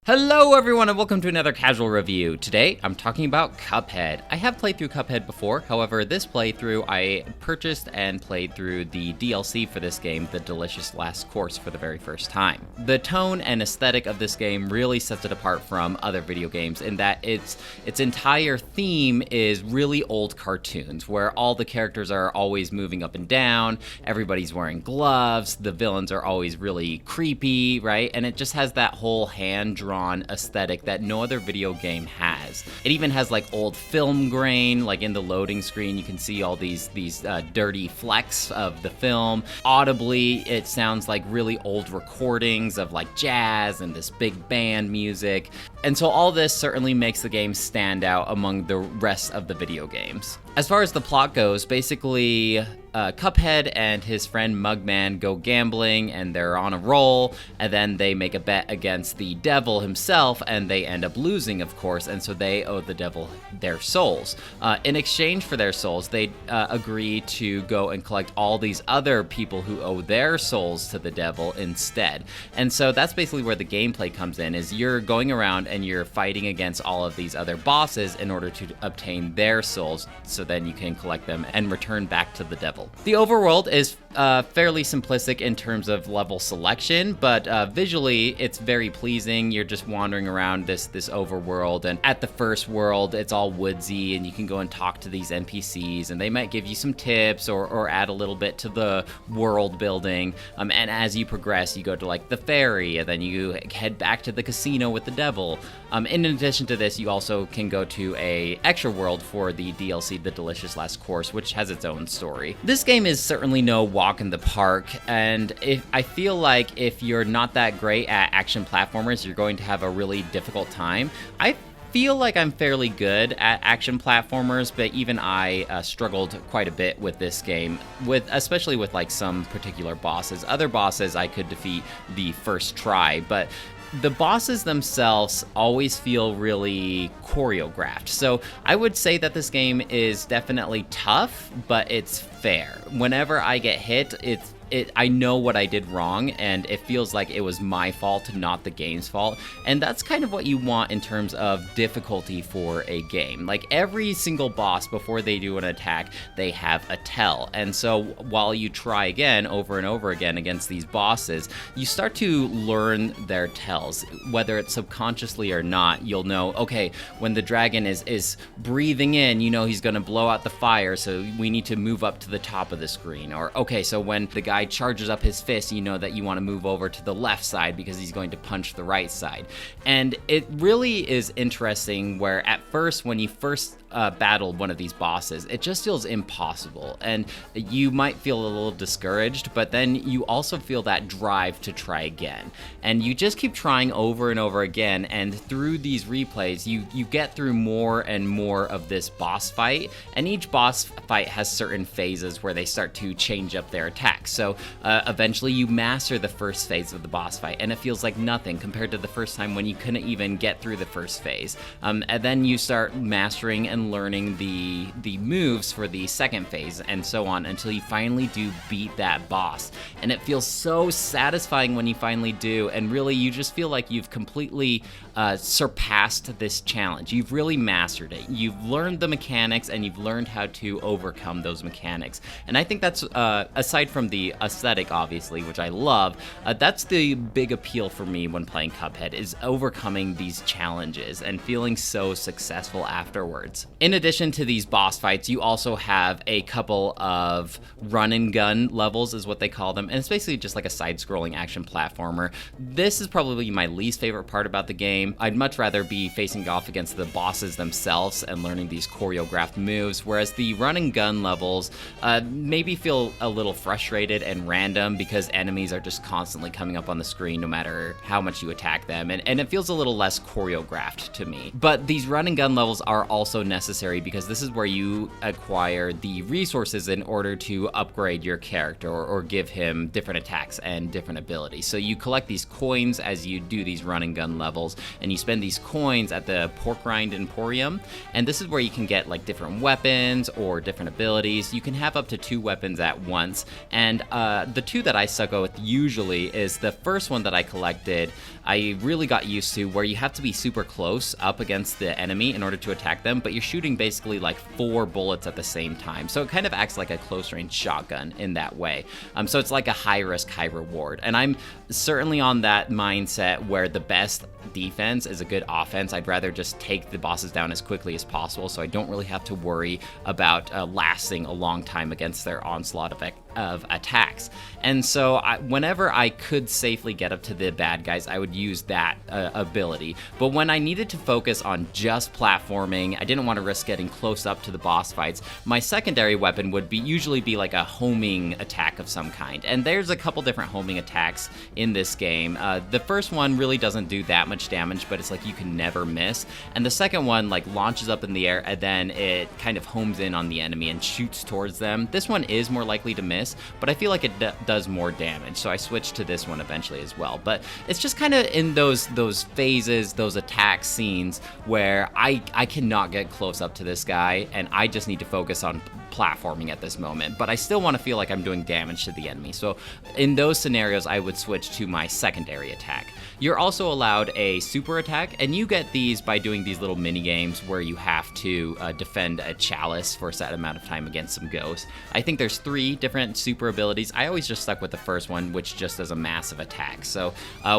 Hello everyone and welcome to another casual review. Today I'm talking about Cuphead. I have played through Cuphead before, however this playthrough I purchased and played through the DLC for this game, The Delicious Last Course, for the very first time. The tone and aesthetic of this game really sets it apart from other video games in that its entire theme is really old cartoons where all the characters are always moving up and down, everybody's wearing gloves, the villains are always really creepy, right? And it just has that whole hand-drawn aesthetic that no other video game has. It even has like old film grain, like in the loading screen you can see all these dirty flecks of the film. Audibly it sounds like really old recordings of like jazz and this big band music. And so all this certainly makes the game stand out among the rest of the video games. As far as the plot goes, basically Cuphead and his friend Mugman go gambling and they're on a roll, and then they make a bet against the devil himself and they end up losing, of course, and so they owe the devil their souls. In exchange for their souls, they agree to go and collect all these other people who owe their souls to the devil instead. And so that's basically where the gameplay comes in, is you're going around and you're fighting against all of these other bosses in order to obtain their souls, so then you can collect them and return back to the devil. The overworld is fairly simplistic in terms of level selection, but visually it's very pleasing. You're just wandering around this overworld, and at the first world it's all woodsy and you can go and talk to these NPCs and they might give you some tips or add a little bit to the world building. And as you progress, you go to like the ferry and then you head back to the casino with the devil. In addition to this, you also can go to a extra world for the DLC, The Delicious Last Course, which has its own story. This game is certainly no walk in the park, and I feel like if you're not that great at action platformers, you're going to have a really difficult time. I feel like I'm fairly good at action platformers, but even I struggled quite a bit with this game, especially with like some particular bosses. Other bosses I could defeat the first try, but the bosses themselves always feel really choreographed. So I would say that this game is definitely tough, but it's fair. Whenever I get hit, I know what I did wrong, and it feels like it was my fault, not the game's fault. And that's kind of what you want in terms of difficulty for a game. Like every single boss, before they do an attack, they have a tell. And so while you try again over and over again against these bosses, you start to learn their tells. Whether it's subconsciously or not, you'll know, okay, when the dragon is breathing in, you know he's gonna blow out the fire, so we need to move up to the top of the screen. Or okay, so when the guy charges up his fist, you know that you want to move over to the left side because he's going to punch the right side. And it really is interesting where at first, when you first battled one of these bosses, it just feels impossible and you might feel a little discouraged, but then you also feel that drive to try again, and you just keep trying over and over again. And through these replays, you get through more and more of this boss fight, and each boss fight has certain phases where they start to change up their attacks. So eventually you master the first phase of the boss fight, and it feels like nothing compared to the first time when you couldn't even get through the first phase. And then you start mastering and learning the moves for the second phase, and so on until you finally do beat that boss. And it feels so satisfying when you finally do, and really you just feel like you've completely surpassed this challenge. You've really mastered it. You've learned the mechanics and you've learned how to overcome those mechanics. And I think that's, aside from the aesthetic obviously, which I love, that's the big appeal for me when playing Cuphead, is overcoming these challenges and feeling so successful afterwards. In addition to these boss fights, you also have a couple of run and gun levels, is what they call them, and it's basically just like a side-scrolling action platformer. This is probably my least favorite part about the game. I'd much rather be facing off against the bosses themselves and learning these choreographed moves, whereas the run and gun levels maybe feel a little frustrated and random because enemies are just constantly coming up on the screen no matter how much you attack them, and it feels a little less choreographed to me. But these run and gun levels are also necessary because this is where you acquire the resources in order to upgrade your character or give him different attacks and different abilities. So you collect these coins as you do these run and gun levels, and you spend these coins at the Pork Rind Emporium, and this is where you can get like different weapons or different abilities. You can have up to 2 weapons at once, and the 2 that I stuck with usually is the first one that I collected. I really got used to where you have to be super close up against the enemy in order to attack them, but you're shooting basically like 4 bullets at the same time. So it kind of acts like a close range shotgun in that way. So it's like a high risk, high reward. And I'm certainly on that mindset where the best defense is a good offense. I'd rather just take the bosses down as quickly as possible so I don't really have to worry about lasting a long time against their onslaught of attacks. And so whenever I could safely get up to the bad guys, I would use that ability. But when I needed to focus on just platforming, I didn't want to risk getting close up to the boss fights, my secondary weapon would usually be like a homing attack of some kind. And there's a couple different homing attacks in this game. The first one really doesn't do that much damage, but it's like you can never miss. And the second one like launches up in the air and then it kind of homes in on the enemy and shoots towards them. This one is more likely to miss, but I feel like it does more damage, so I switched to this one eventually as well. But it's just kind of in those phases, those attack scenes where I cannot get close up to this guy, and I just need to focus on platforming at this moment, but I still want to feel like I'm doing damage to the enemy. So in those scenarios, I would switch to my secondary attack. You're also allowed a super attack, and you get these by doing these little mini games where you have to defend a chalice for a set amount of time against some ghosts. I think there's 3 different super abilities. I always just stuck with the first one, which just does a massive attack. So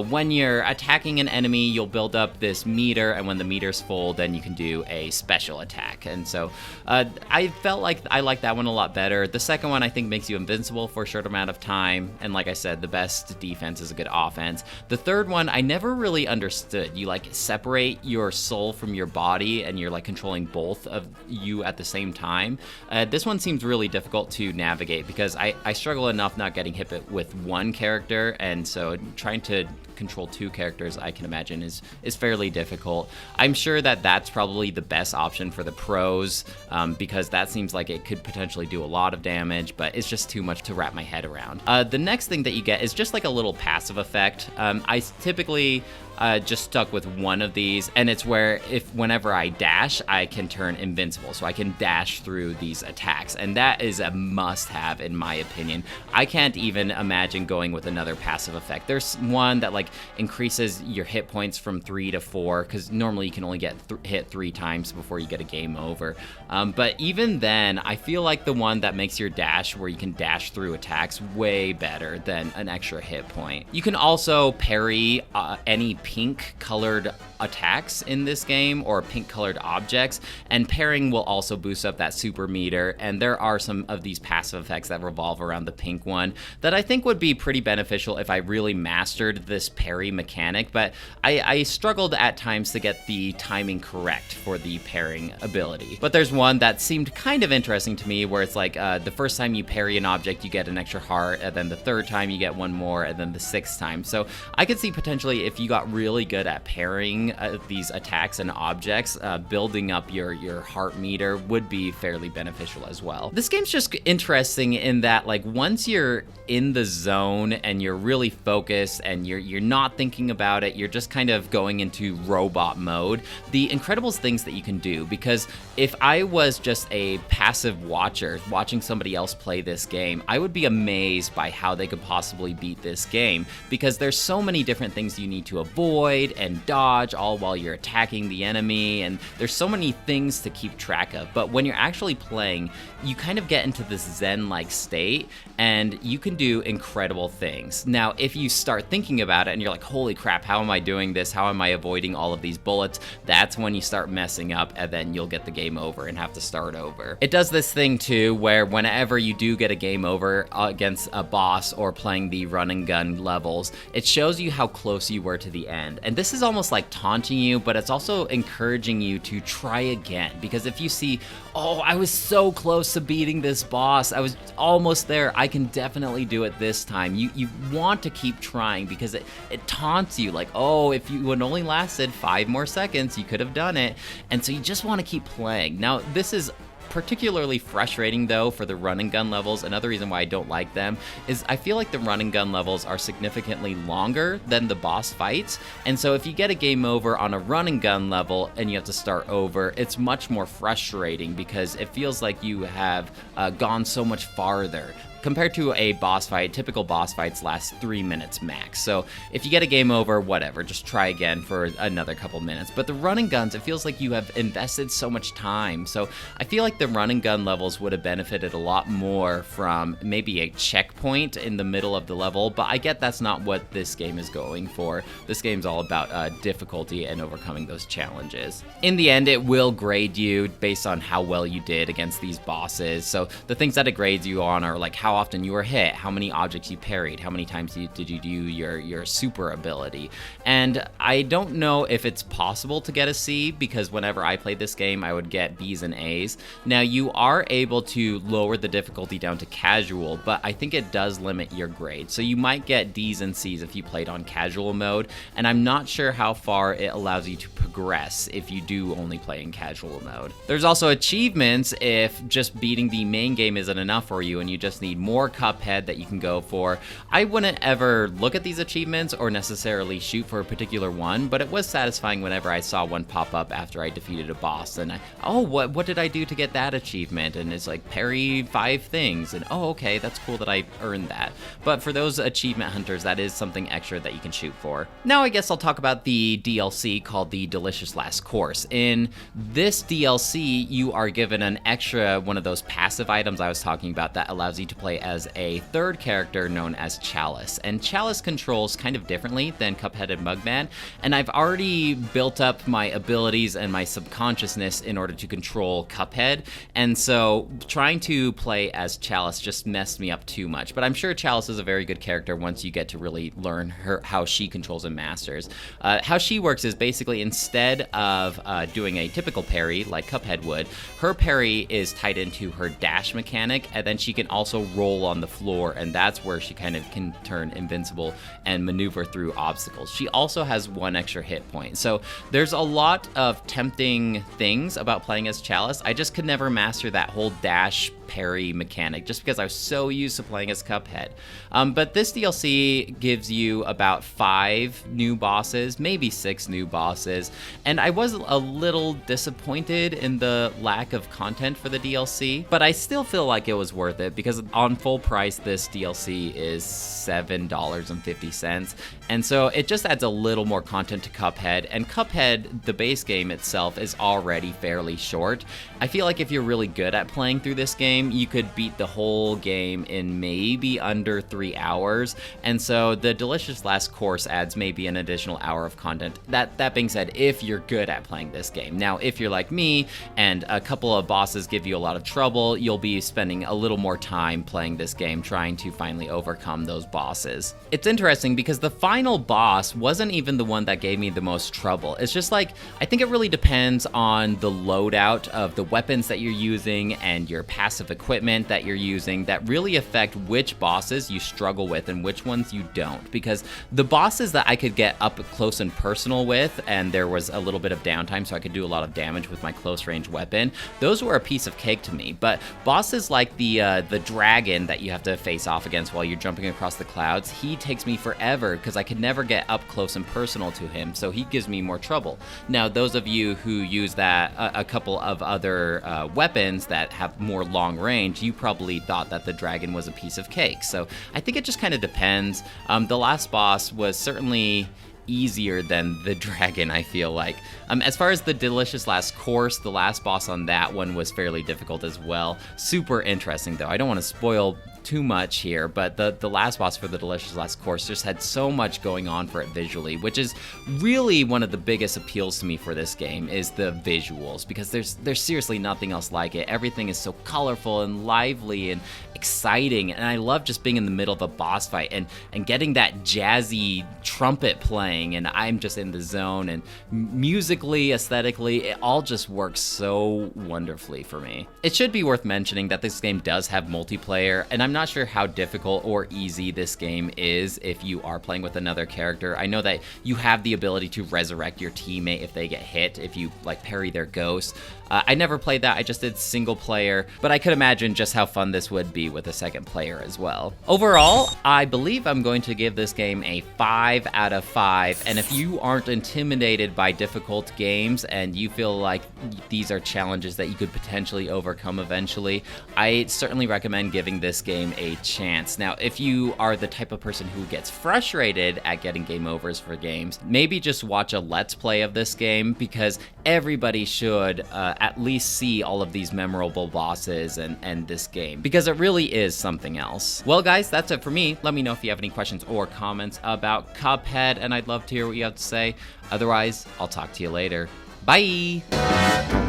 when you're attacking an enemy, you'll build up this meter, and when the meter's full, then you can do a special attack. And so I felt like I liked that one a lot better. The second one I think makes you invincible for a short amount of time, and like I said, the best defense is a good offense. The third one I never really understood. You like separate your soul from your body, and you're like controlling both of you at the same time. This one seems really difficult to navigate because I struggle enough not getting hit with one character, and so trying to control 2 characters, I can imagine, is fairly difficult. I'm sure that that's probably the best option for the pros, because that seems like it could potentially do a lot of damage, but it's just too much to wrap my head around. The next thing that you get is just like a little passive effect. I typically just stuck with one of these, and it's where whenever I dash, I can turn invincible, so I can dash through these attacks, and that is a must-have in my opinion. I can't even imagine going with another passive effect. There's one that like increases your hit points from 3 to 4, because normally you can only get hit 3 times before you get a game over. But even then, I feel like the one that makes your dash, where you can dash through attacks, way better than an extra hit point. You can also parry any pink colored attacks in this game, or pink colored objects, and pairing will also boost up that super meter. And there are some of these passive effects that revolve around the pink one that I think would be pretty beneficial if I really mastered this parry mechanic, but I struggled at times to get the timing correct for the pairing ability. But there's one that seemed kind of interesting to me, where it's like the first time you parry an object, you get an extra heart, and then the third time you get one more, and then the 6th time. So I could see potentially, if you got really good at pairing these attacks and objects, building up your heart meter would be fairly beneficial as well. This game's just interesting in that, like, once you're in the zone and you're really focused and you're not thinking about it, you're just kind of going into robot mode, the incredible things that you can do. Because if I was just a passive watcher watching somebody else play this game, I would be amazed by how they could possibly beat this game, because there's so many different things you need to avoid and dodge all while you're attacking the enemy, and there's so many things to keep track of. But when you're actually playing, you kind of get into this zen-like state, and you can do incredible things. Now, if you start thinking about it and you're like, holy crap, how am I doing this? How am I avoiding all of these bullets? That's when you start messing up, and then you'll get the game over and have to start over. It does this thing too, where whenever you do get a game over against a boss or playing the run and gun levels, it shows you how close you were to the end. And this is almost like taunting you, but it's also encouraging you to try again. Because if you see, oh, I was so close to beating this boss, I was almost there, I can definitely do it this time. You want to keep trying, because it taunts you, like, oh, if you had only lasted 5 more seconds, you could have done it. And so you just want to keep playing. Now, this is particularly frustrating though for the run and gun levels. Another reason why I don't like them is I feel like the run and gun levels are significantly longer than the boss fights, and so if you get a game over on a run and gun level and you have to start over, it's much more frustrating because it feels like you have gone so much farther. Compared to a boss fight, typical boss fights last 3 minutes max. So if you get a game over, whatever, just try again for another couple minutes. But the run and guns, it feels like you have invested so much time. So I feel like the run and gun levels would have benefited a lot more from maybe a checkpoint in the middle of the level, but I get that's not what this game is going for. This game's all about difficulty and overcoming those challenges. In the end, it will grade you based on how well you did against these bosses. So the things that it grades you on are like how often you were hit, how many objects you parried, how many times did you do your super ability. And I don't know if it's possible to get a C, because whenever I played this game, I would get B's and A's. Now, you are able to lower the difficulty down to casual, but I think it does limit your grade. So you might get D's and C's if you played on casual mode, and I'm not sure how far it allows you to progress if you do only play in casual mode. There's also achievements if just beating the main game isn't enough for you and you just need more Cuphead that you can go for. I wouldn't ever look at these achievements or necessarily shoot for a particular one, but it was satisfying whenever I saw one pop up after I defeated a boss, and what did I do to get that achievement? And it's like parry 5 things, and oh, okay, that's cool that I earned that. But for those achievement hunters, that is something extra that you can shoot for. Now I guess I'll talk about the DLC called the Delicious Last Course. In this DLC, you are given an extra one of those passive items I was talking about that allows you to play as a third character known as Chalice. And Chalice controls kind of differently than Cuphead and Mugman, and I've already built up my abilities and my subconsciousness in order to control Cuphead, and so trying to play as Chalice just messed me up too much. But I'm sure Chalice is a very good character once you get to really learn how she controls and masters. How she works is basically instead of doing a typical parry like Cuphead would, her parry is tied into her dash mechanic, and then she can also roll on the floor, and that's where she kind of can turn invincible and maneuver through obstacles. She also has 1 extra hit point. So there's a lot of tempting things about playing as Chalice. I just could never master that whole dash parry mechanic just because I was so used to playing as Cuphead. But this DLC gives you about 5 new bosses, maybe 6 new bosses, and I was a little disappointed in the lack of content for the DLC, but I still feel like it was worth it because on full price this DLC is $7.50, and so it just adds a little more content to Cuphead, and Cuphead, the base game itself, is already fairly short. I feel like if you're really good at playing through this game, you could beat the whole game in maybe under 3 hours, and so the Delicious Last Course adds maybe an additional hour of content. That being said, if you're good at playing this game. Now, if you're like me and a couple of bosses give you a lot of trouble, you'll be spending a little more time playing this game trying to finally overcome those bosses. It's interesting because the final boss wasn't even the one that gave me the most trouble. It's just like, I think it really depends on the loadout of the weapons that you're using and your passive equipment that you're using that really affect which bosses you struggle with and which ones you don't. Because the bosses that I could get up close and personal with, and there was a little bit of downtime so I could do a lot of damage with my close range weapon, those were a piece of cake to me. But bosses like the dragon that you have to face off against while you're jumping across the clouds, he takes me forever because I could never get up close and personal to him, so he gives me more trouble. Now, those of you who use that a couple of other weapons that have more long range, you probably thought that the dragon was a piece of cake. So I think it just kind of depends. The last boss was certainly easier than the dragon, I feel like. As far as the Delicious Last Course, the last boss on that one was fairly difficult as well. Super interesting though. I don't want to spoil too much here, but the last boss for the Delicious Last Course just had so much going on for it visually, which is really one of the biggest appeals to me for this game, is the visuals, because there's seriously nothing else like it. Everything is so colorful and lively and exciting, and I love just being in the middle of a boss fight and getting that jazzy trumpet playing, and I'm just in the zone, and musically, aesthetically, it all just works so wonderfully for me. It should be worth mentioning that this game does have multiplayer, and I'm not sure how difficult or easy this game is if you are playing with another character. I know that you have the ability to resurrect your teammate if they get hit, if you like parry their ghost. I never played that, I just did single player, but I could imagine just how fun this would be with a second player as well. Overall, I believe I'm going to give this game a 5 out of 5, and if you aren't intimidated by difficult games and you feel like these are challenges that you could potentially overcome eventually, I certainly recommend giving this game a chance. Now, if you are the type of person who gets frustrated at getting game overs for games, maybe just watch a Let's Play of this game, because everybody should at least see all of these memorable bosses and this game, because it really is something else. Well guys, that's it for me. Let me know if you have any questions or comments about Cuphead, and I'd love to hear what you have to say. Otherwise, I'll talk to you later. Bye!